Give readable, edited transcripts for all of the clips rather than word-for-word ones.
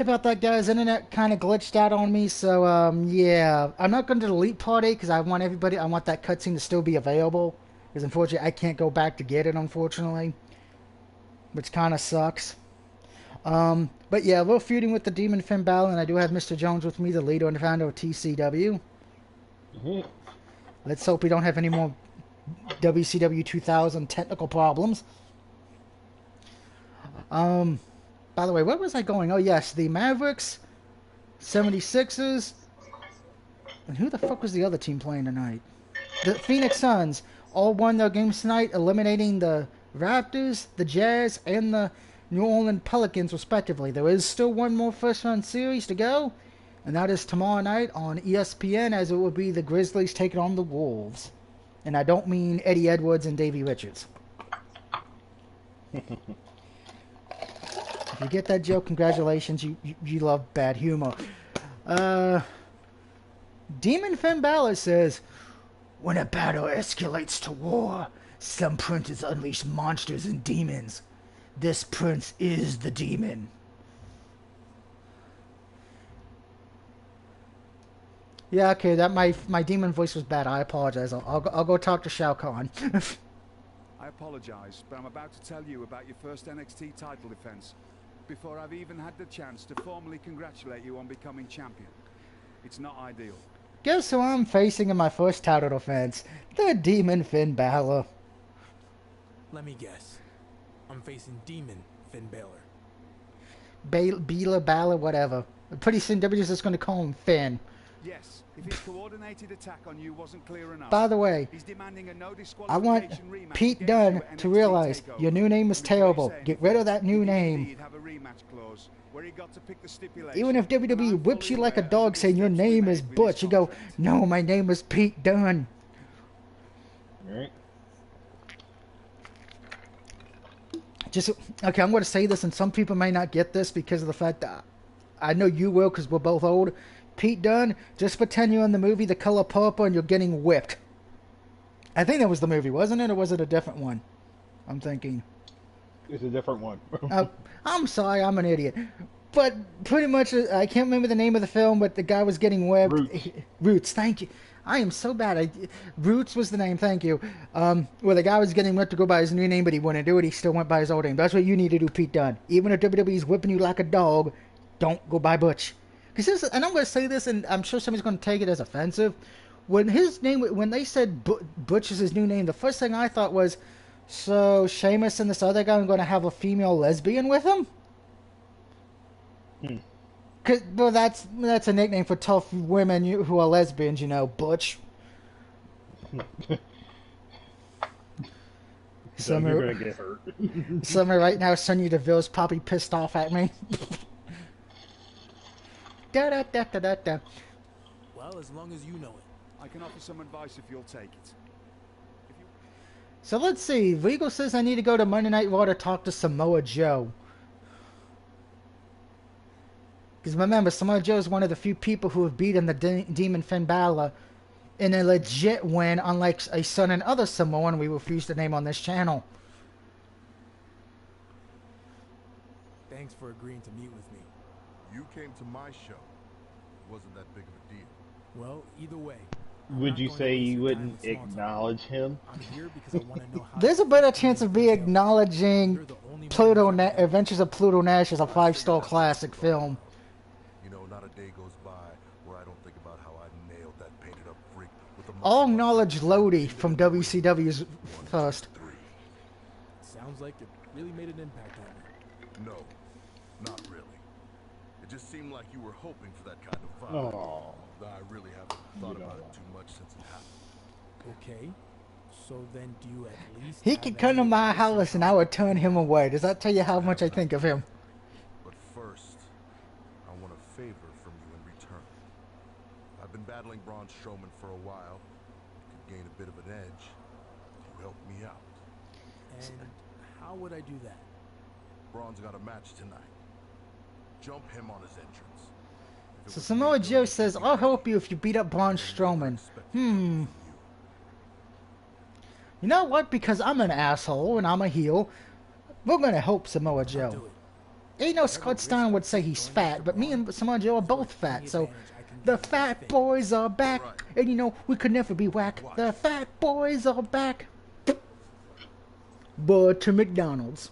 About that, guys. Internet kind of glitched out on me, so yeah, I'm not going to delete part 8 because I want everybody. I want that cutscene to still be available. Because unfortunately, I can't go back to get it. Unfortunately, which kind of sucks. But yeah, a little feuding with the Demon Finn Balor, and I do have Mr. Jones with me, the leader and founder of TCW. Mhm. Let's hope we don't have any more WCW 2000 technical problems. By the way, where was I going? Oh yes, the Mavericks, 76ers, and who the fuck was the other team playing tonight? The Phoenix Suns all won their games tonight, eliminating the Raptors, the Jazz, and the New Orleans Pelicans, respectively. There is still one more first round series to go, and that is tomorrow night on ESPN, as it will be the Grizzlies taking on the Wolves. And I don't mean Eddie Edwards and Davey Richards. If you get that joke, congratulations. You love bad humor. Uh, Demon Finn Balor says, when a battle escalates to war, some princes unleash monsters and demons. This prince is the demon. Yeah, okay, that my demon voice was bad. I apologize. I'll go talk to Shao Kahn. I apologize, but I'm about to tell you about your first NXT title defense before I've even had the chance to formally congratulate you on becoming champion. It's not ideal. Guess who I'm facing in my first title defense? The Demon Finn Balor. Let me guess. I'm facing Demon Finn Balor. Balor, whatever. Pretty soon WWE's just going to call him Finn. Yes, if his coordinated attack on you wasn't clear enough. By the way, he's demanding a no I want rematch Pete Dunne to realize your new name is terrible. Get rid of that new name. Have a rematch clause where he got to pick the stipulation. Even if WWE whips you like a dog saying your name is Butch, you go, no, my name is Pete Dunne. Right. Just, okay, I'm going to say this, and some people may not get this because of the fact that I know you will because we're both old. Pete Dunne, just pretend you're in the movie The Color Purple and you're getting whipped. I think that was the movie, wasn't it? Or was it a different one? I'm thinking. It's a different one. I'm sorry, I'm an idiot. But pretty much, I can't remember the name of the film, but the guy was getting whipped. Roots, thank you. I am so bad. Roots was the name, thank you. Where the guy was getting whipped to go by his new name, but he wouldn't do it. He still went by his old name. That's what you need to do, Pete Dunne. Even if WWE's whipping you like a dog, don't go by Butch. Because and I'm going to say this, and I'm sure somebody's going to take it as offensive. When they said Butch is his new name, the first thing I thought was, so Sheamus and this other guy are going to have a female lesbian with him? Cause, well, that's a nickname for tough women who are lesbians, Butch. So you're gonna get hurt. Somebody right now, Sonya Deville's probably pissed off at me. Da da da da da da. Well, as long as you know it. I can offer some advice if you'll take it. So let's see. Regal says I need to go to Monday Night Raw to talk to Samoa Joe. Because remember, Samoa Joe is one of the few people who have beaten the Demon Finn Balor in a legit win, unlike a certain other Samoan we refuse to name on this channel. Thanks for agreeing to meet with me. You came to my show. It wasn't that big of a deal. Well, either way. Would you say you wouldn't acknowledge him? I'm here because I want to know how. There's a better chance of me acknowledging Adventures of Pluto Nash as a 5-star classic film. You know, not a day goes by where I don't think about how I nailed that painted up freak with the I'll acknowledge Lodi from WCW's first. Sounds like it really made an impact on me. No, not really. It just seemed like you were hoping for that kind of vibe. Oh. I really haven't thought about it too much since it happened. Okay. So then do you at least... He could come to my house and I would turn him away. Does that tell you how much I think of him? But first, I want a favor from you in return. I've been battling Braun Strowman for a while. Could gain a bit of an edge. You help me out. And how would I do that? Braun's got a match tonight. Jump him on his entrance. So Samoa Joe says, I'll help you if you beat up Braun Strowman. You know what? Because I'm an asshole and I'm a heel, we're going to help Samoa Joe. ain't no Scott Stein would say he's fat, but me and Samoa Joe are both fat, so the fat boys are back, and you know, we could never be whack. The fat boys are back. But to McDonald's.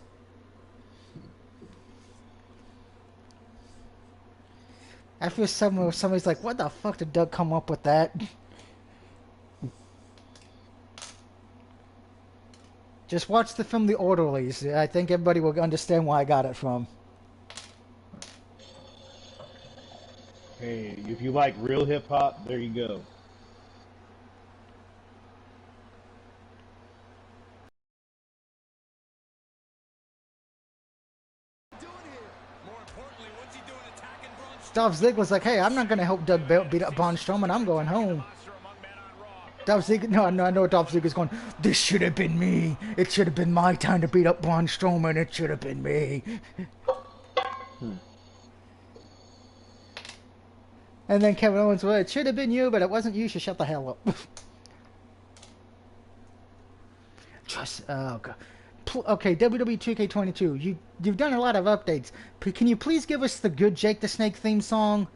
I feel somebody's like, what the fuck did Doug come up with that? Just watch the film The Orderlies. I think everybody will understand where I got it from. Hey, if you like real hip hop, there you go. Dolph Ziggler's like, hey, I'm not going to help Doug beat up Braun Strowman. I'm going home. Dolph Ziggler, no, I know Dolph Ziggler's going, this should have been me. It should have been my time to beat up Braun Strowman. It should have been me. And then Kevin Owens, well, it should have been you, but it wasn't you, so shut the hell up. Just, oh God. Okay, WWE 2K22, you've done a lot of updates. Can you please give us the good Jake the Snake theme song?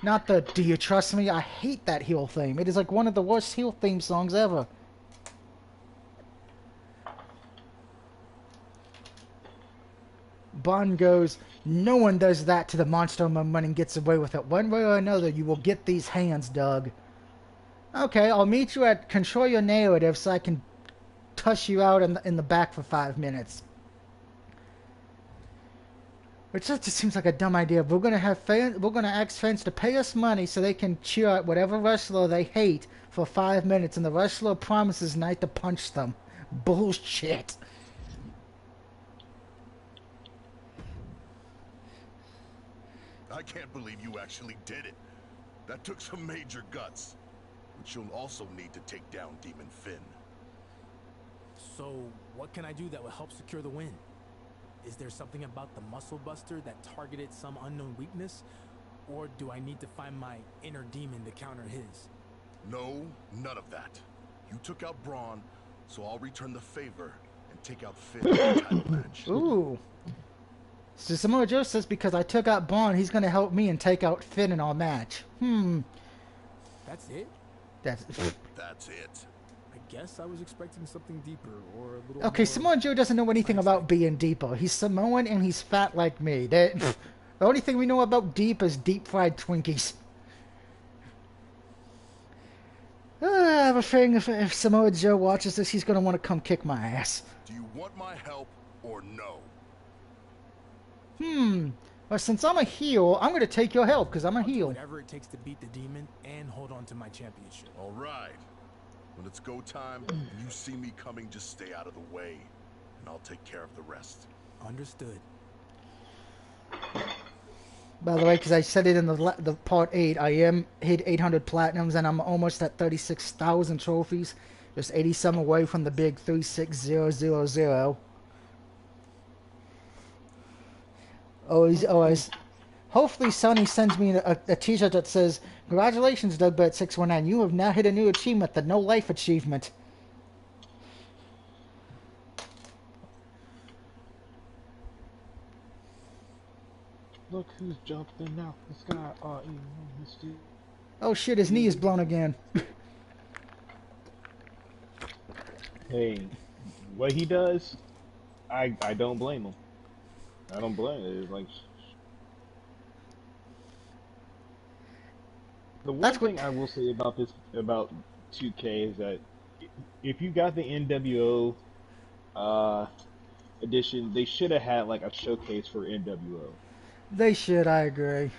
Not the Do You Trust Me? I hate that heel theme. It is like one of the worst heel theme songs ever. Bond goes, no one does that to the Monster Moment and gets away with it. One way or another, you will get these hands, Doug. Okay, I'll meet you at Control Your Narrative so I can tush you out in the back for 5 minutes. Which just seems like a dumb idea. We're gonna have fans. We're gonna ask fans to pay us money so they can cheer at whatever wrestler they hate for 5 minutes, and the wrestler promises not to punch them. Bullshit. I can't believe you actually did it. That took some major guts. Which you'll also need to take down Demon Finn. So, what can I do that will help secure the win? Is there something about the Muscle Buster that targeted some unknown weakness? Or do I need to find my inner demon to counter his? No, none of that. You took out Braun, so I'll return the favor and take out Finn in the title match. Ooh. So Samoa Joe says because I took out Braun, he's going to help me and take out Finn in our match. That's it? That's it. I guess I was expecting something deeper or a little Okay, more... Samoa Joe doesn't know anything about being deeper. He's Samoan and he's fat like me. The only thing we know about deep is deep-fried Twinkies. I have a feeling if Samoa Joe watches this, he's going to want to come kick my ass. Do you want my help or no? Well, since I'm a heel, I'm going to take your help because I'm a heel. Whatever it takes to beat the demon and hold on to my championship. All right. When it's go time, and you see me coming, just stay out of the way, and I'll take care of the rest. Understood. By the way, because I said it in the part 8, I am hit 800 platinums, and I'm almost at 36,000 trophies. Just 80 some away from the big 36000. Always. Hopefully Sony sends me a t-shirt that says, congratulations, DougBet619. You have now hit a new achievement, the No Life achievement. Look who's jumping out the sky. Oh shit, his knee is blown again. Hey, what he does, I don't blame him. I don't blame it. It's like the one thing I will say about 2K is that if you got the NWO edition, they should have had like a showcase for NWO. They should, I agree.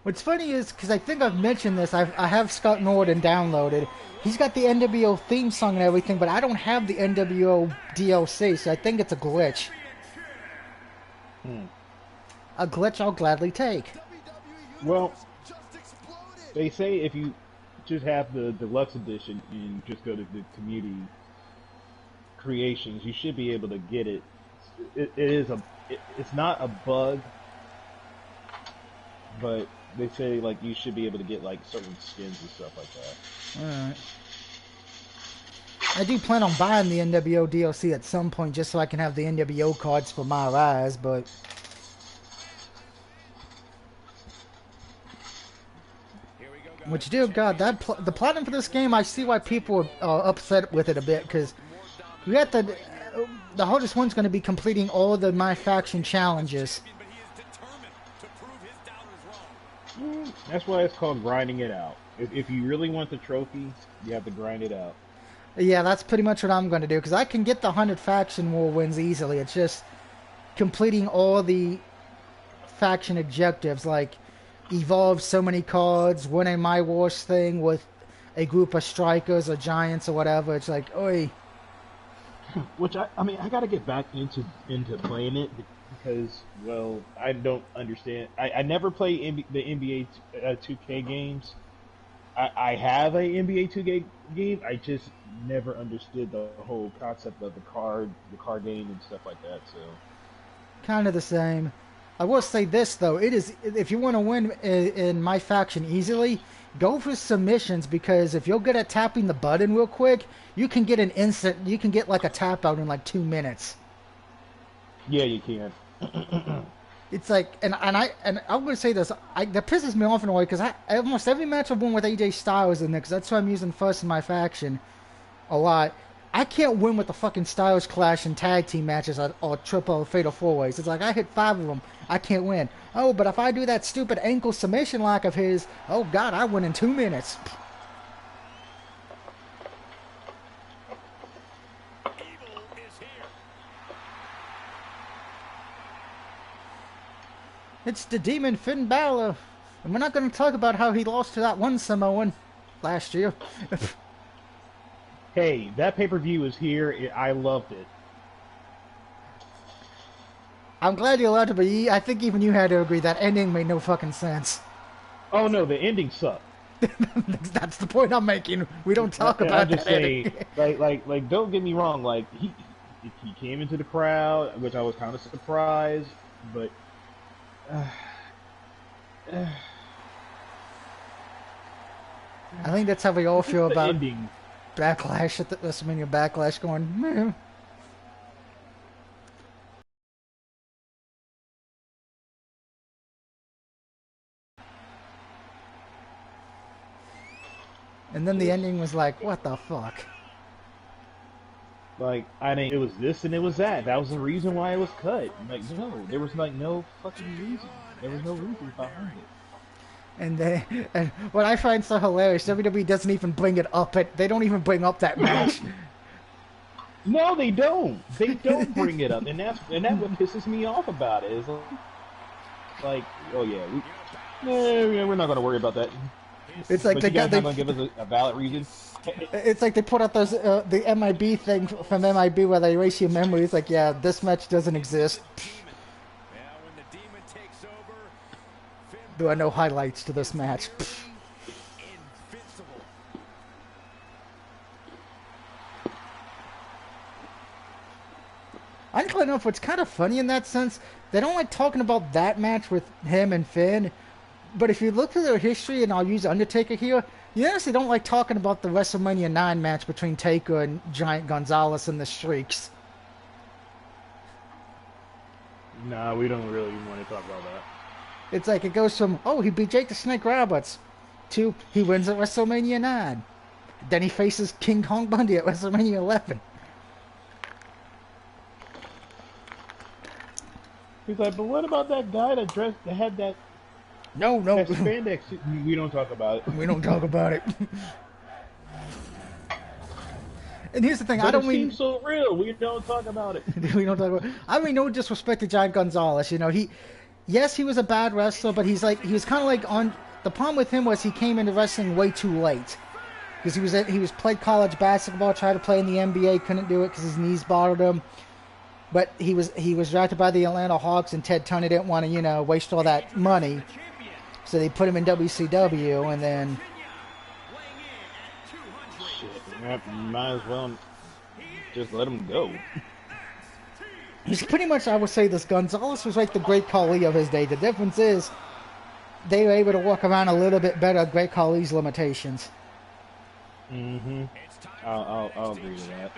What's funny is, because I think I've mentioned this, I have Scott Norton downloaded. He's got the NWO theme song and everything, but I don't have the NWO DLC, so I think it's a glitch. A glitch I'll gladly take. Well, they say if you just have the deluxe edition and just go to the community creations, you should be able to get it. It's not a bug, but they say like you should be able to get like certain skins and stuff like that. Alright. I do plan on buying the NWO DLC at some point just so I can have the NWO cards for my rise, but... Which, dear God, the plotting for this game, I see why people are upset with it a bit, because we got the hardest one's going to be completing all the My Faction challenges. That's why it's called grinding it out. If you really want the trophy, you have to grind it out. Yeah, that's pretty much what I'm going to do, because I can get the 100 faction war wins easily. It's just completing all the faction objectives, like evolve so many cards, win a My Wars thing with a group of strikers or giants or whatever. It's like, oi. Which, I mean, I got to get back into playing it because, well, I don't understand. I never play the NBA 2K games. I have a NBA 2K game. I just never understood the whole concept of the card game and stuff like that. So, kind of the same. I will say this though: it is, if you want to win in My Faction easily, go for submissions, because if you're good at tapping the button real quick, you can get you can get like a tap out in like 2 minutes. Yeah, you can. It's like, and I'm going to say this, that pisses me off in a way, because almost every match I've won with AJ Styles in there, because that's who I'm using first in My Faction a lot. I can't win with the fucking Styles Clash and tag team matches or triple fatal four ways. It's like I hit 5 of them, I can't win. Oh, but if I do that stupid ankle submission lock of his, oh God, I win in 2 minutes. It's the Demon Finn Balor. And we're not going to talk about how he lost to that one Samoan last year. Hey, that pay-per-view is here. I loved it. I'm glad you're allowed to, but I think even you had to agree that ending made no fucking sense. Oh no, the ending sucked. That's the point I'm making. We don't talk about I'm just that saying, like, don't get me wrong. Like, he came into the crowd, which I was kind of surprised, but. I think that's how we all feel about ending. Backlash at the WrestleMania Backlash. Going, meh. And then the ending was like, what the fuck? Like, I mean, it was this and it was that. That was the reason why it was cut. Like, no, there was like no fucking reason. There was no reason behind it. And what I find so hilarious, WWE doesn't even bring it up. They don't even bring up that match. No, they don't. They don't bring it up, and that's what pisses me off about it. Is like, oh yeah, we're not gonna worry about that. It's like but they're not gonna give us a valid reason. It's like they put out those the MIB thing from MIB where they erase your memory. It's like, yeah, this match doesn't exist. There are no highlights to this match. Oddly enough, what's kind of funny in that sense, they don't like talking about that match with him and Finn. But if you look at their history, and I'll use Undertaker here, you honestly don't like talking about the WrestleMania 9 match between Taker and Giant Gonzalez and the Streaks. Nah, we don't really want to talk about that. It's like it goes from, oh, he beat Jake the Snake Roberts, to he wins at WrestleMania 9. Then he faces King Kong Bundy at WrestleMania 11. He's like, but what about that guy that had that... No. That spandex. We don't talk about it. We don't talk about it. And here's the thing, but I don't mean... It seems so real. We don't talk about it. We don't talk about it. I mean, no disrespect to Giant Gonzalez. You know, yes, he was a bad wrestler, but he was kind of like on... The problem with him was he came into wrestling way too late. Because he was played college basketball, tried to play in the NBA, couldn't do it because his knees bothered him. But he was drafted by the Atlanta Hawks, and Ted Turner didn't want to, waste all that money. So they put him in WCW, and then... Shit, might as well just let him go. He's pretty much, I would say this, Gonzalez was like the Great Khali of his day. The difference is, they were able to walk around a little bit better at Great Khali's limitations. Mm-hmm. I'll agree to that.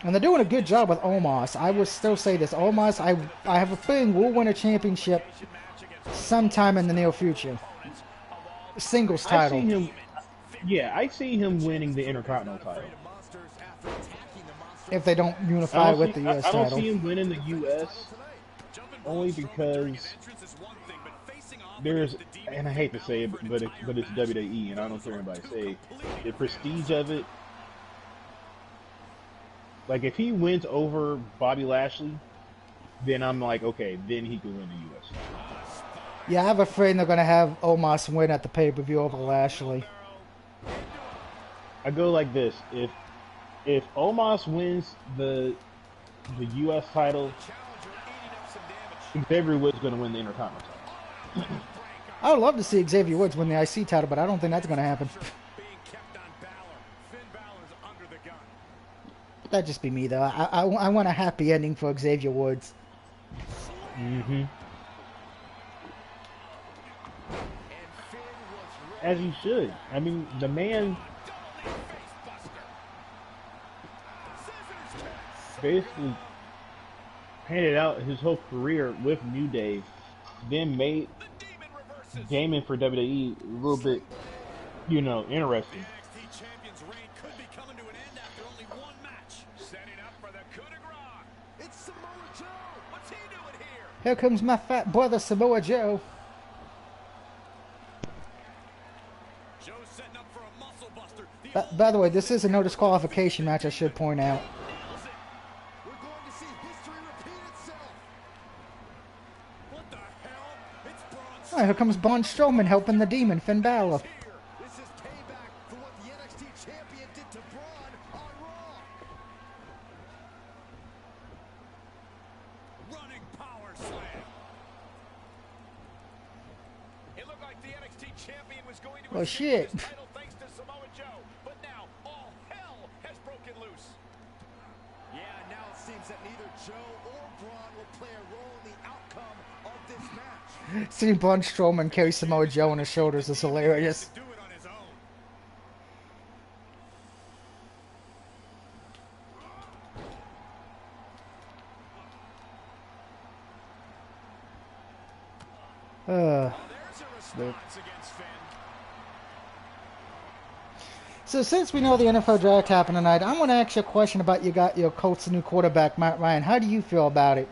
And they're doing a good job with Omos. I would still say this. Omos, I have a feeling will win a championship sometime in the near future. Singles I see title. him. Yeah, I see him winning the Intercontinental title. If they don't unify with the US I don't title. see him winning the US only because there's, and I hate to say it, but it's WWE, and I don't care what anybody say. The prestige of it. Like, if he wins over Bobby Lashley, then I'm like, okay, then he could win the US. Yeah, I have a feeling they're going to have Omos win at the pay-per-view over Lashley. I go like this: if Omos wins the US title, Xavier Woods going to win the Intercontinental title. I would love to see Xavier Woods win the IC title, but I don't think that's going to happen. That'd just be me, though. I want a happy ending for Xavier Woods. Mm-hmm. As you should. I mean, the man basically painted out his whole career with New Day, then made gaming for WWE a little bit, interesting. Here comes my fat brother, Samoa Joe. By the way, this is a no disqualification match, I should point out. Oh, here comes Braun Strowman helping the Demon, Finn Balor. This is payback for what the NXT champion did to Braun on Raw. Running power slam. It looked like the NXT champion was going to shit. his title thanks to Samoa Joe, but now all hell has broken loose. Yeah, now it seems that neither Joe or Braun will play a role in the outcome of this match. Seeing Braun Strowman carry Samoa Joe on his shoulders is hilarious. Do it on his own. There's a response against Finn. So since we know the NFL draft happened tonight, I want to ask you a question about your Colts' new quarterback, Matt Ryan. How do you feel about it?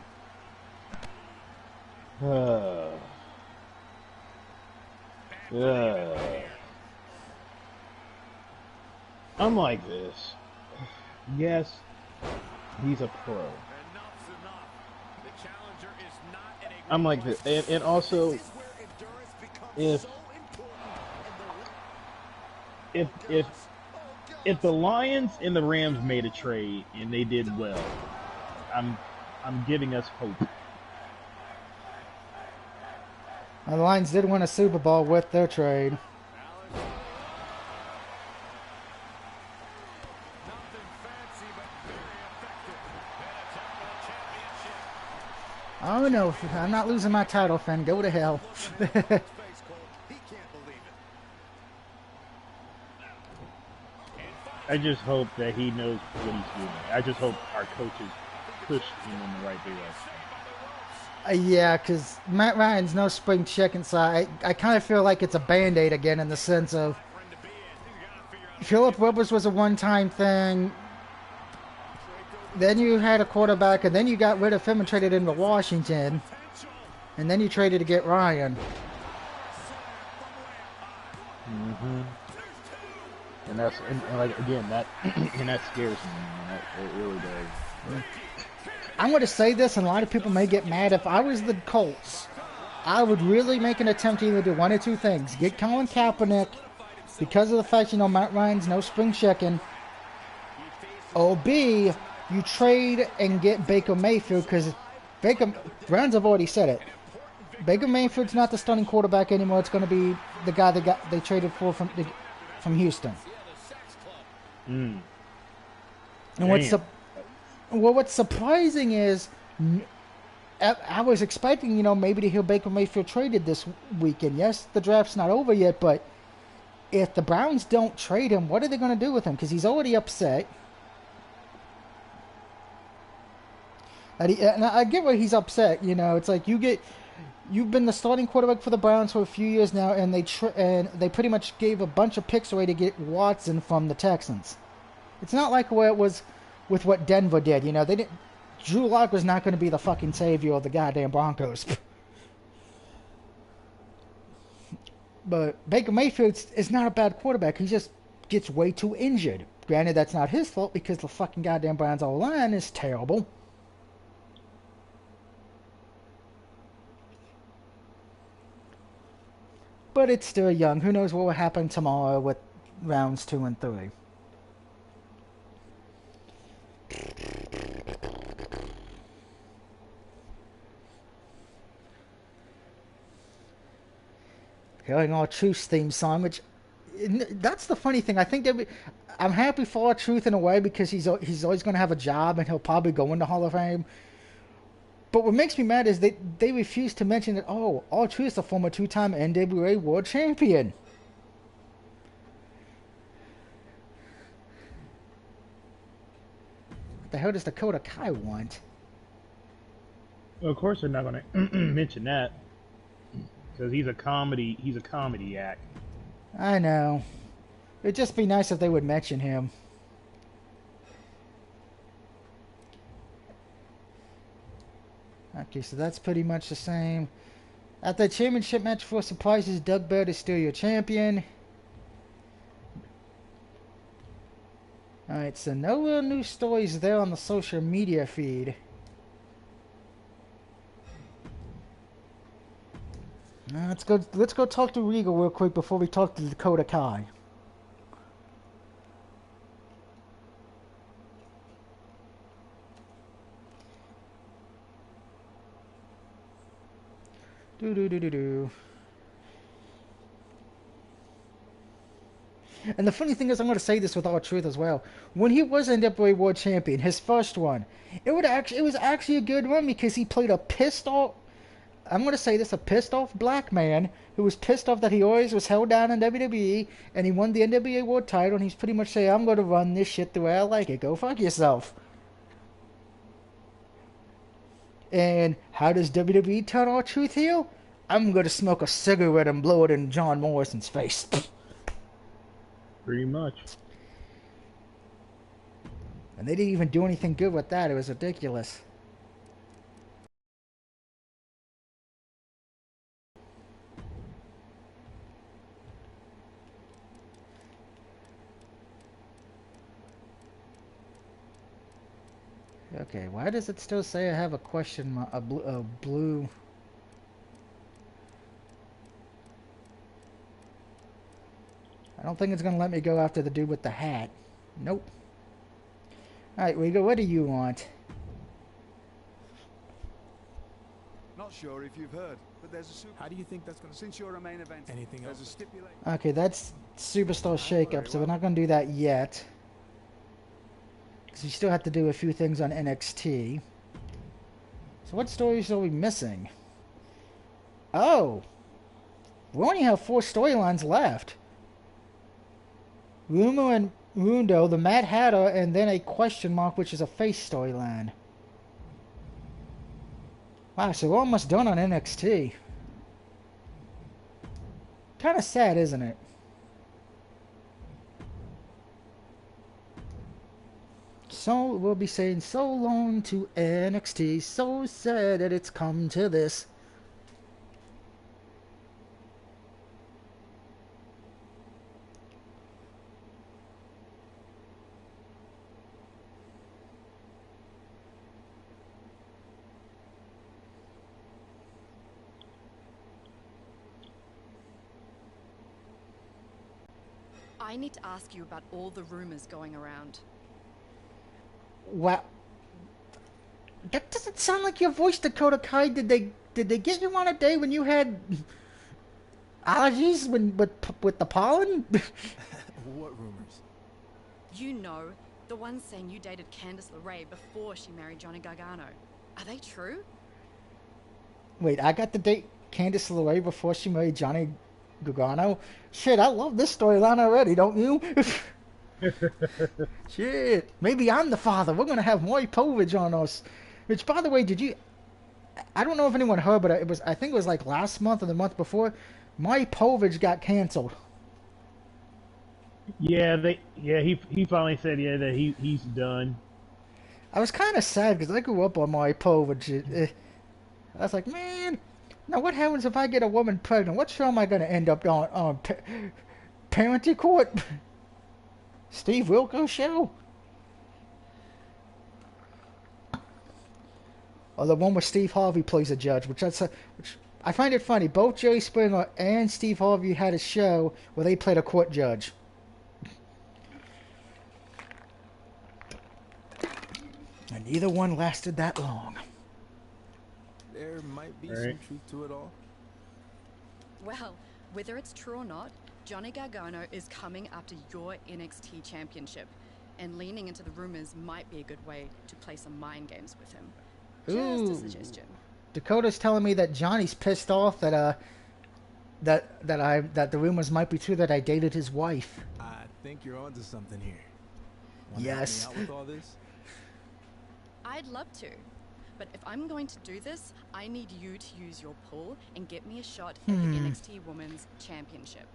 I'm like this. Yes, he's a pro. I'm like this, and also, if the Lions and the Rams made a trade and they did well, I'm giving us hope. The Lions did win a Super Bowl with their trade. Oh no, I'm not losing my title, Finn. Go to hell. I just hope that he knows what he's doing. I just hope our coaches push him in the right direction. Yeah, because Matt Ryan's no spring chicken, so I kind of feel like it's a Band-Aid again in the sense of Phillip Rivers was a one-time thing. Then you had a quarterback, and then you got rid of him and traded him to Washington. And then you traded to get Ryan. Mm-hmm. And that's and like again that and that scares me, man. It really does. I'm going to say this, and a lot of people may get mad. If I was the Colts, I would really make an attempt to either do one or two things: get Colin Kaepernick, because of the fact Matt Ryan's no spring chicken, or B, you trade and get Baker Mayfield, because Browns have already said it. Baker Mayfield's not the starting quarterback anymore. It's going to be the guy they traded for from Houston. Mm. And what's surprising is I was expecting maybe to hear Baker Mayfield traded this weekend. Yes, the draft's not over yet, but if the Browns don't trade him, what are they going to do with him? Because he's already upset. And I get why he's upset. You know, it's like you've been the starting quarterback for the Browns for a few years now, and they pretty much gave a bunch of picks away to get Watson from the Texans. It's not like where it was with what Denver did. You know, they didn't. Drew Lock was not going to be the fucking savior of the goddamn Broncos. But Baker Mayfield is not a bad quarterback. He just gets way too injured. Granted, that's not his fault because the fucking goddamn Browns O-line is terrible. But it's still young. Who knows what will happen tomorrow with rounds 2 and 3. Hearing R-Truth's theme song, which that's the funny thing. I think I'm happy for R-Truth in a way because he's always going to have a job and he'll probably go into Hall of Fame. But what makes me mad is they refuse to mention that, oh, R-Truth is a former 2-time NWA World Champion. What the hell does Dakota Kai want? Well, of course they're not going to mention that. Because he's a comedy act. I know. It'd just be nice if they would mention him. Okay, so that's pretty much the same. At the championship match for surprises, Doug Bird is still your champion. Alright, so no real new stories there on the social media feed. Let's go talk to Regal real quick before we talk to Dakota Kai. Do. And the funny thing is, I'm going to say this with all truth as well. When he was NWA World Champion, his first one, it was actually a good one because he played a pissed off. I'm going to say this, a pissed off black man who was pissed off that he always was held down in WWE, and he won the NWA World title, and he's pretty much saying, I'm going to run this shit the way I like it. Go fuck yourself. And how does WWE turn R-Truth heel? I'm going to smoke a cigarette and blow it in John Morrison's face. Pretty much. And they didn't even do anything good with that. It was ridiculous. Okay, why does it still say I have a question mark, a blue... I don't think it's going to let me go after the dude with the hat. Nope. Alright, Rigo, what do you want? Not sure if you've heard, but there's a super... How do you think that's going to... Since you're a main event, Anything there's else? a stipulation... Okay, that's Superstar Shake-Up, so we're not going to do that yet. Because we still have to do a few things on NXT. So what stories are we missing? Oh! We only have 4 storylines left. Rumo and Rundo, the Mad Hatter, and then a question mark, which is a face storyline. Wow, so we're almost done on NXT. Kind of sad, isn't it? So we'll be saying so long to NXT. So sad that it's come to this. I need to ask you about all the rumors going around. Wow. That doesn't sound like your voice, Dakota Kai. Did they get you on a day when you had allergies with the pollen? What rumors? You know, the ones saying you dated Candice LeRae before she married Johnny Gargano. Are they true? Wait, I got to date Candice LeRae before she married Johnny Gargano. Shit, I love this storyline already, don't you? Shit, maybe I'm the father. We're gonna have Maury Povich on us. Which, by the way, did you? I don't know if anyone heard, but it was. I think it was like last month or the month before. Maury Povich got canceled. Yeah, he finally said that he's done. I was kind of sad because I grew up on Maury Povich. I was like, man, now what happens if I get a woman pregnant? What show am I gonna end up on? Parenting Court? Steve Wilkos show? Or the one where Steve Harvey plays a judge, which I find it funny. Both Jerry Springer and Steve Harvey had a show where they played a court judge. And neither one lasted that long. There might be right. some truth to it all. Well, whether it's true or not, Johnny Gargano is coming after your NXT championship, and leaning into the rumors might be a good way to play some mind games with him. Just a suggestion. Dakota's telling me that Johnny's pissed off that that the rumors might be true that I dated his wife. I think you're onto something here. Wanna Yes. help me out with all this? I'd love to. But if I'm going to do this, I need you to use your pull and get me a shot at the NXT Women's Championship.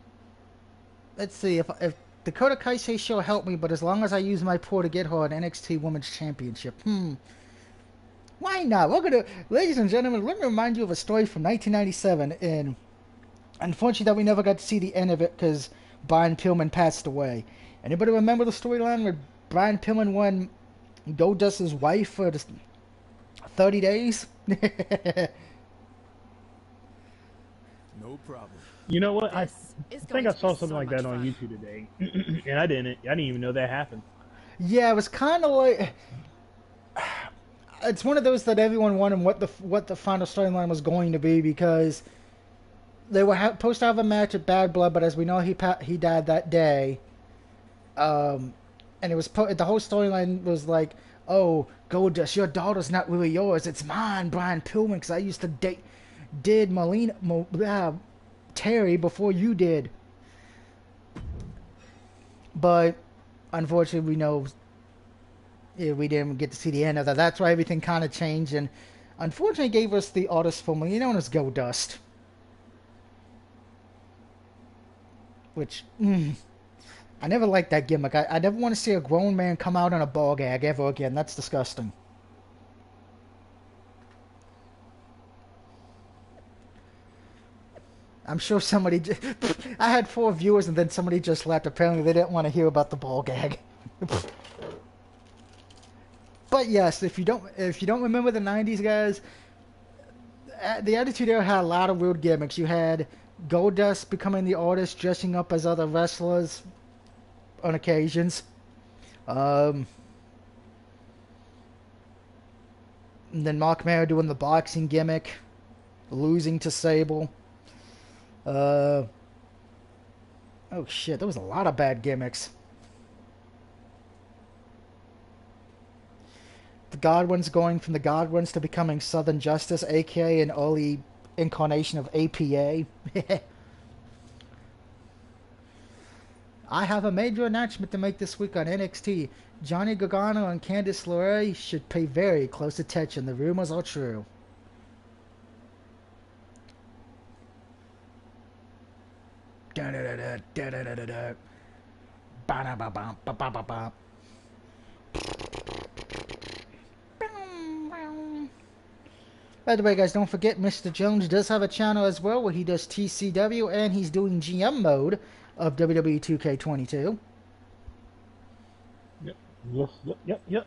Let's see, if Dakota Kai's show helped me, but as long as I use my pull to get her an NXT Women's Championship. Why not? Ladies and gentlemen, let me remind you of a story from 1997, and unfortunately that we never got to see the end of it because Brian Pillman passed away. Anybody remember the storyline where Brian Pillman won Goldust's wife for 30 days? No problem. You know what? I Is think going I to saw be something so like that much on fun. YouTube today, and I didn't even know that happened. Yeah, it was kind of like... It's one of those that everyone wanted what the final storyline was going to be, because they were supposed to have a match at Bad Blood, but as we know, he died that day. And it was the whole storyline was like, oh, Goldust, your daughter's not really yours, it's mine, Brian Pillman, because I used to did Terry before you did. But unfortunately, we know we didn't get to see the end of that. That's why everything kind of changed, and unfortunately gave us the artist formerly known as Goldust. Which, I never liked that gimmick. I never want to see a grown man come out on a ball gag ever again. That's disgusting. I'm sure somebody... I had 4 viewers and then somebody just left. Apparently they didn't want to hear about the ball gag. But yes, if you don't remember the 90s, guys, the Attitude Era had a lot of weird gimmicks. You had Goldust becoming the artist, dressing up as other wrestlers on occasions. And then Mark Mero doing the boxing gimmick, losing to Sable. Oh shit, there was a lot of bad gimmicks. The Godwins going from the Godwins to becoming Southern Justice, aka an early incarnation of APA. I have a major announcement to make this week on NXT. Johnny Gargano and Candice LeRae should pay very close attention. The rumors are true. By the way, guys, don't forget Mr. Jones does have a channel as well where he does TCW and he's doing GM mode of WWE 2K22. Yep.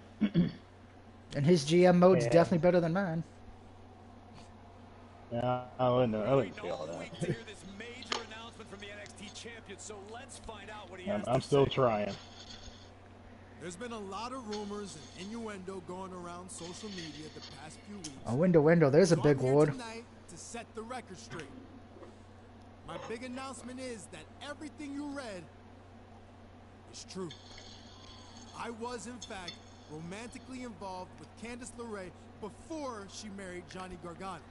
And his GM mode's Yeah. definitely better than mine. Yeah, I wouldn't say all that. This major announcement from the NXT champion, so let's find out what he has I'm to still say. trying. There's been a lot of rumors and innuendo going around social media the past few weeks. Oh, window, there's a So big I'm here word. tonight to set the record straight. My big announcement is that everything you read is true. I was, in fact, romantically involved with Candice LeRae before she married Johnny Gargano.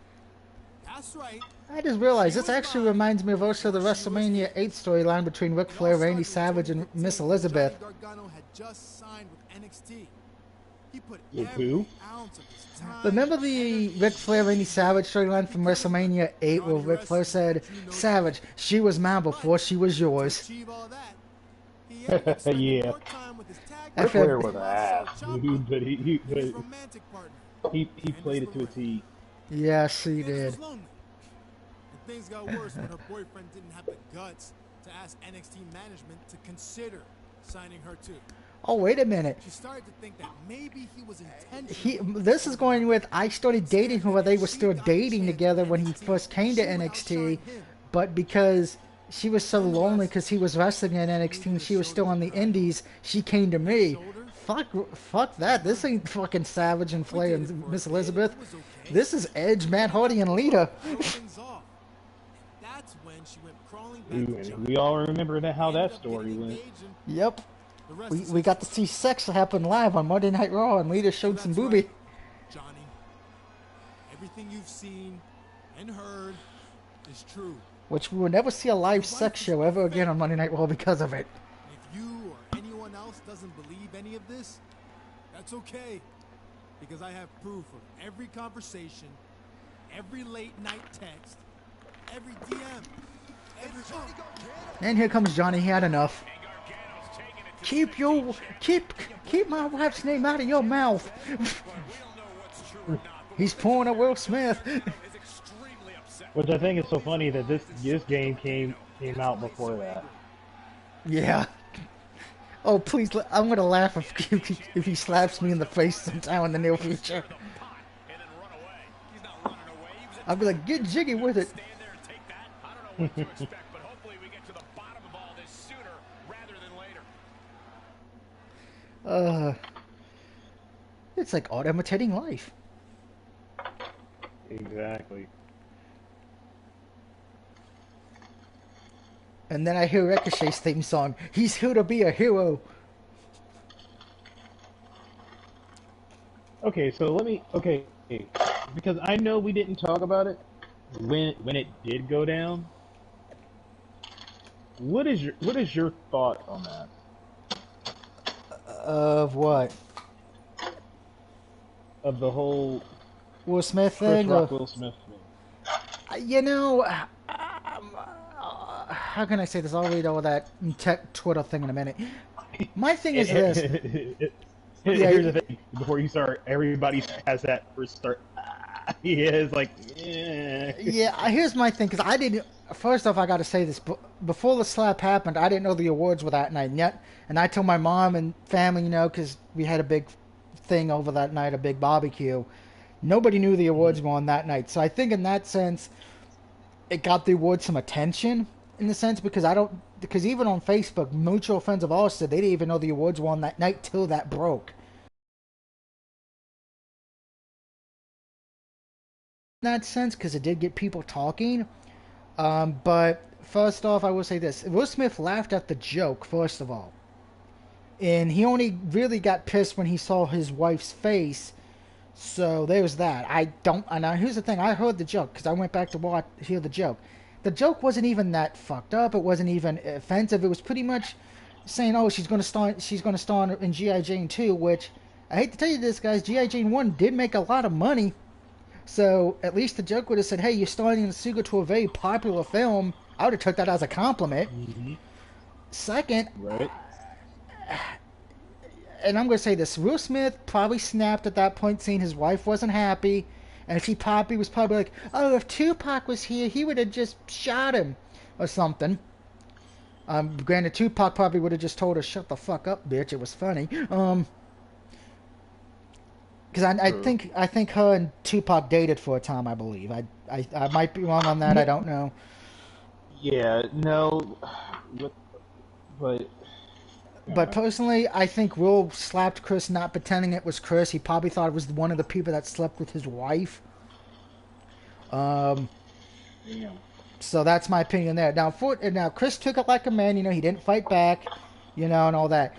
That's right. I just realized She this was actually mine reminds me of also the before she was WrestleMania his. 8 storyline between Ric It Flair, all Randy started in Savage, and Miss 2015 when Elizabeth. Johnny Gargano had just signed with NXT. He put With every who? ounce of his time, Remember the energy, Ric Flair, Randy and Savage he storyline from delivered. WrestleMania 8 where Johnny Ric Flair wrestled with said, a true no Savage, chaser. she was mine But before she was to yours. achieve all that, he ended up spending Yeah. more time with his tag I Ric feel, Flair partner was an Tommaso ass, Ciampa dude, but and his romantic partner he Candice played it to a LeRae. T. yes, he Candice did. was lonely, and things got worse when her boyfriend didn't have the guts to ask NXT management to consider signing her too. Oh, wait a minute. She started to think that maybe he was intentional. This is going with, I started dating her while they were still dating together when he first came to NXT, but because she was so lonely because he was wrestling in NXT and she was still on the indies, she came to me. Fuck that. This ain't fucking Savage and Flair and Miss Elizabeth. This is Edge, Matt Hardy, and Lita. That's when she went crawling back Ooh, to and Johnny. we all remember how that Ended up story getting went. engaged, and Yep. the rest is We got to history. see sex happen live on Monday Night Raw, and Lita showed some That's booby. right, Johnny. Everything you've seen and heard is true. Which we will never see a live sex show ever again on Monday Night Raw because of it. If you or anyone else doesn't believe any of this, that's okay. Because I have proof of every conversation, every late night text, every DM, every And here comes Johnny. He had enough. Keep my wife's name out of your mouth. He's pulling a Will Smith. Which I think is so funny that this game came out before that. Yeah. Oh, please, I'm going to laugh if he slaps me in the face sometime in the near future. I'll be like, get jiggy with it. It's like art imitating life. Exactly. And then I hear Ricochet's theme song. He's here to be a hero. Okay, so because I know we didn't talk about it when it did go down. What is your thought on that? Of what? Of the whole Will Smith Chris thing? Rock, Will Smith thing. You know, how can I say this? I'll read all that tech Twitter thing in a minute. My thing is this. Here's the thing. Before you start, everybody has that first start. Yeah, it's like, yeah. Yeah, here's my thing, because I didn't... First off, I got to say this. Before the slap happened, I didn't know the awards were that night yet. And I told my mom and family, because we had a big thing over that night, a big barbecue. Nobody knew the awards were on that night. So I think in that sense, it got the awards some attention, in the sense, because even on Facebook, mutual friends of ours said they didn't even know the awards were on that night till that broke. In that sense, because it did get people talking. But first off, I will say this. Will Smith laughed at the joke, first of all. And he only really got pissed when he saw his wife's face. So there's that. And now here's the thing. I heard the joke because I went back to hear the joke. The joke wasn't even that fucked up. It wasn't even offensive. It was pretty much saying, "Oh, she's going to star in G.I. Jane 2," which I hate to tell you this, guys. G.I. Jane 1 did make a lot of money. So at least the joke would have said, "Hey, you're starring in a sequel to a very popular film." I would have took that as a compliment. Mm-hmm. Second, Right. and I'm going to say this, Will Smith probably snapped at that point, seeing his wife wasn't happy, and he was probably like, "Oh, if Tupac was here, he would have just shot him," or something. Granted, Tupac probably would have just told her, "Shut the fuck up, bitch. It was funny." Because I think her and Tupac dated for a time, I believe. I might be wrong on that. I don't know. Yeah. No. But. But personally, I think Will slapped Chris not pretending it was Chris. He probably thought it was one of the people that slept with his wife. Yeah. So that's my opinion there. Now, Chris took it like a man. He didn't fight back, and all that.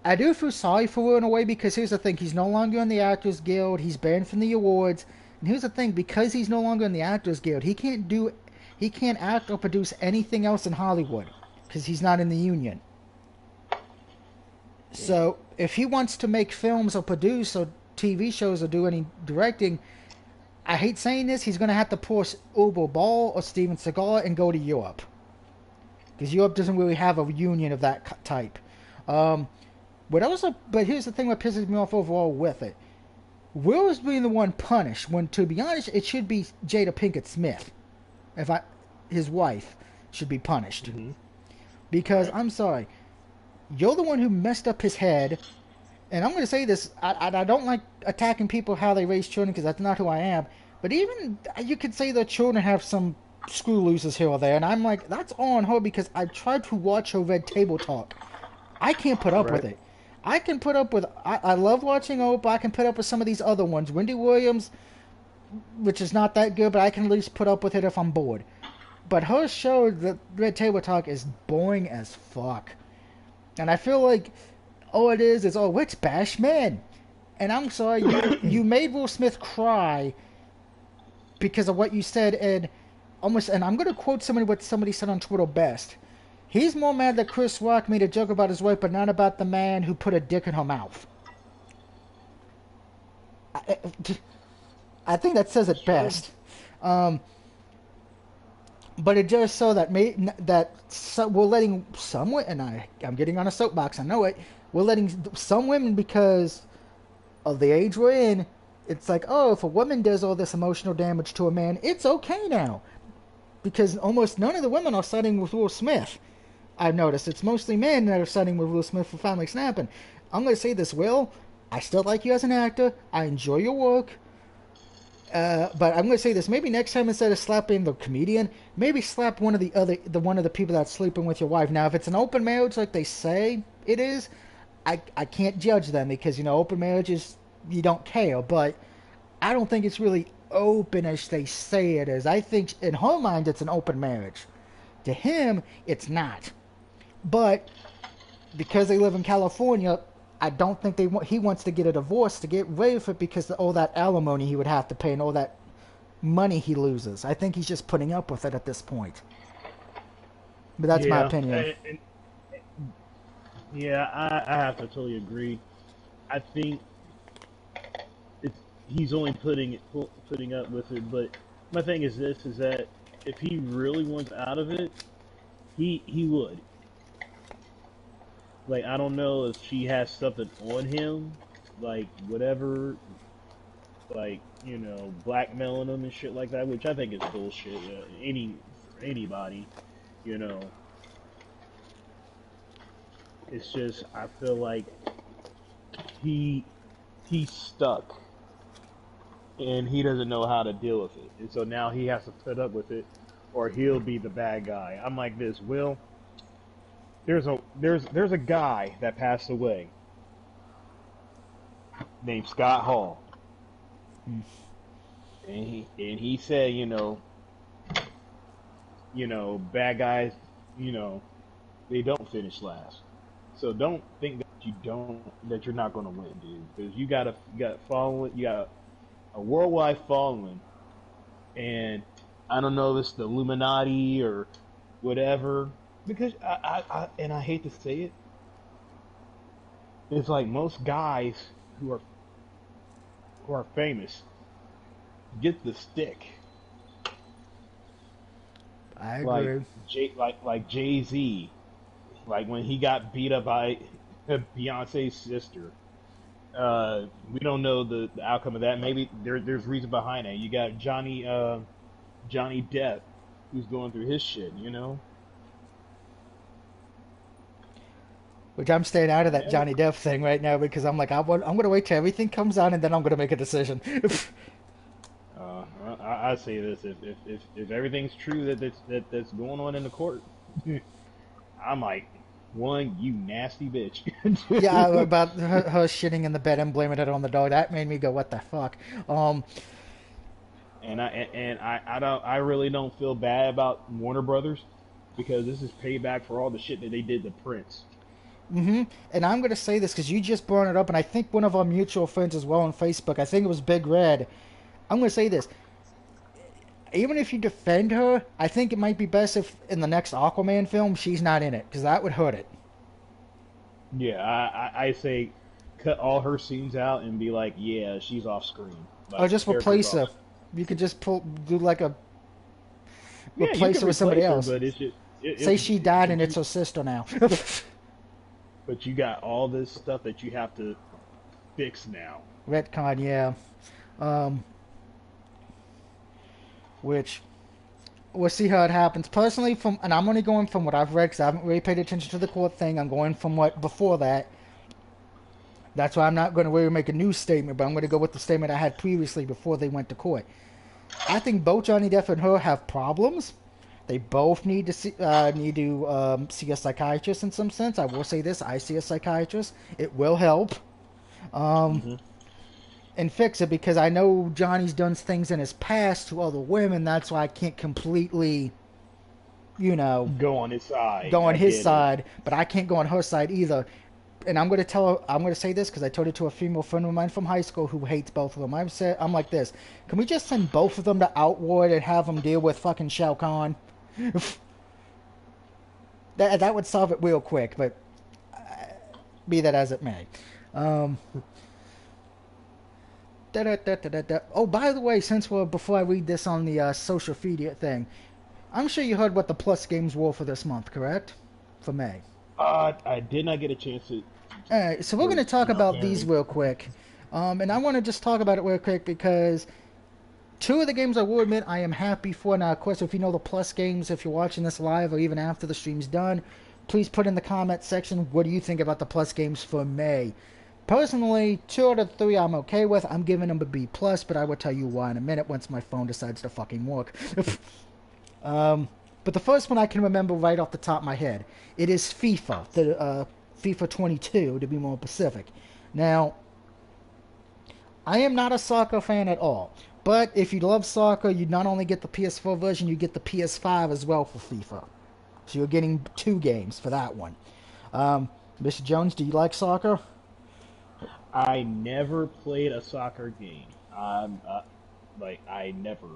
I do feel sorry for Will in a way, because here's the thing. He's no longer in the Actors Guild. He's banned from the awards. And here's the thing: because he's no longer in the Actors Guild, he can't act or produce anything else in Hollywood because he's not in the union. So if he wants to make films or produce or TV shows or do any directing, I hate saying this, he's going to have to pull Uwe Ball or Steven Seagal and go to Europe. Because Europe doesn't really have a union of that type. But here's the thing what pisses me off overall with it. Will is being the one punished when, to be honest, it should be Jada Pinkett Smith. His wife should be punished. Mm-hmm. Because, I'm sorry, you're the one who messed up his head. And I'm going to say this, I don't like attacking people how they raise children because that's not who I am. But even, you could say that children have some screw looses here or there. And I'm like, that's all on her because I tried to watch her Red Table Talk. I can't put up with it. I can put up with, I love watching Oprah. I can put up with some of these other ones. Wendy Williams, which is not that good, but I can at least put up with it if I'm bored. But her show, the Red Table Talk, is boring as fuck. And I feel like, let's bash men. And I'm sorry, you made Will Smith cry because of what you said, and I'm going to quote what somebody said on Twitter best. He's more mad that Chris Rock made a joke about his wife, but not about the man who put a dick in her mouth. I think that says it best. But it just so that we're letting some women, and I'm getting on a soapbox, I know it, we're letting some women, because of the age we're in, it's like, oh, if a woman does all this emotional damage to a man, it's okay now. Because almost none of the women are siding with Will Smith. I've noticed it's mostly men that are siding with Will Smith for finally snapping. I'm going to say this, Will. I still like you as an actor. I enjoy your work. But I'm going to say this. Maybe next time, instead of slapping the comedian, maybe slap one of the people that's sleeping with your wife. Now, if it's an open marriage like they say it is, I can't judge them because, open marriages, you don't care. But I don't think it's really open as they say it is. I think in her mind it's an open marriage. To him, it's not. But because they live in California, I don't think he wants to get a divorce to get rid of it because of all that alimony he would have to pay and all that money he loses. I think he's just putting up with it at this point. But that's my opinion. I have to totally agree. I think he's only putting up with it. But my thing is this: is that if he really wants out of it, he would. Like, I don't know if she has something on him, like whatever, like, blackmailing him and shit like that, which I think is bullshit. Anybody, It's just, I feel like he's stuck, and he doesn't know how to deal with it, and so now he has to put up with it, or he'll be the bad guy. I'm like this, Will. There's a guy that passed away named Scott Hall, and he said, bad guys, they don't finish last. So don't think that you're not going to win, dude. Because you got following, you got a worldwide following, and I don't know if it's the Illuminati or whatever. Because I hate to say it, it's like most guys who are famous get the stick. I agree. Like Jay-Z, like when he got beat up by Beyonce's sister. We don't know the outcome of that. Maybe there's reason behind that. You got Johnny Depp, who's going through his shit. Which I'm staying out of that Johnny Depp thing right now because I'm like, I'm going to wait till everything comes out and then I'm going to make a decision. I say this: if everything's true that's going on in the court, I'm like, one, you nasty bitch. Yeah, about her shitting in the bed and blaming it on the dog. That made me go, what the fuck? And I really don't feel bad about Warner Brothers because this is payback for all the shit that they did to Prince. And I'm going to say this because you just brought it up, and I think one of our mutual friends as well on Facebook, I think it was Big Red, I'm going to say this. Even if you defend her, I think it might be best if in the next Aquaman film she's not in it, because that would hurt it. Yeah, I say cut all her scenes out and be like, yeah, she's off screen. Or Like the just character's replace off. her. You could just do like a Yeah, you replace can her with somebody replace her, else. but it's just Say she died and but it's you her sister now. but you got all this stuff that you have to fix now. Retcon, yeah. Um, which we'll see how it happens. Personally, and I'm only going from what I've read because I haven't really paid attention to the court thing. I'm going from what before that. That's why I'm not going to really make a new statement, but I'm going to go with the statement I had previously before they went to court. I think both Johnny Depp and her have problems. They both need to see see a psychiatrist in some sense. I will say this: I see a psychiatrist. It will help. Mm-hmm. And fix it because I know Johnny's done things in his past to other women. That's why I can't completely, Go on his side. go on I his get it. side, but I can't go on her side either. And I'm going to say this because I told it to a female friend of mine from high school who hates both of them. I'm like this: can we just send both of them to Outward and have them deal with fucking Shao Kahn? that would solve it real quick. But be that as it may. Oh, by the way, before I read this on the social media thing, I'm sure you heard what the Plus games were for this month, correct? For May. I did not get a chance to. Alright, so we're going to talk about these real quick. And I want to just talk about it real quick because two of the games I will admit I am happy for. Now, of course, if you know the Plus games, if you're watching this live or even after the stream's done, please put in the comment section what do you think about the Plus games for May. Personally, 2 out of 3 I'm okay with. I'm giving them a B+, but I will tell you why in a minute once my phone decides to fucking work. But the first one I can remember right off the top of my head, it is FIFA, the FIFA 22 to be more specific. Now, I am not a soccer fan at all, but if you love soccer, you not only get the PS4 version, you get the PS5 as well for FIFA. So you're getting 2 games for that one. Mr. Jones, do you like soccer? I never played a soccer game. I never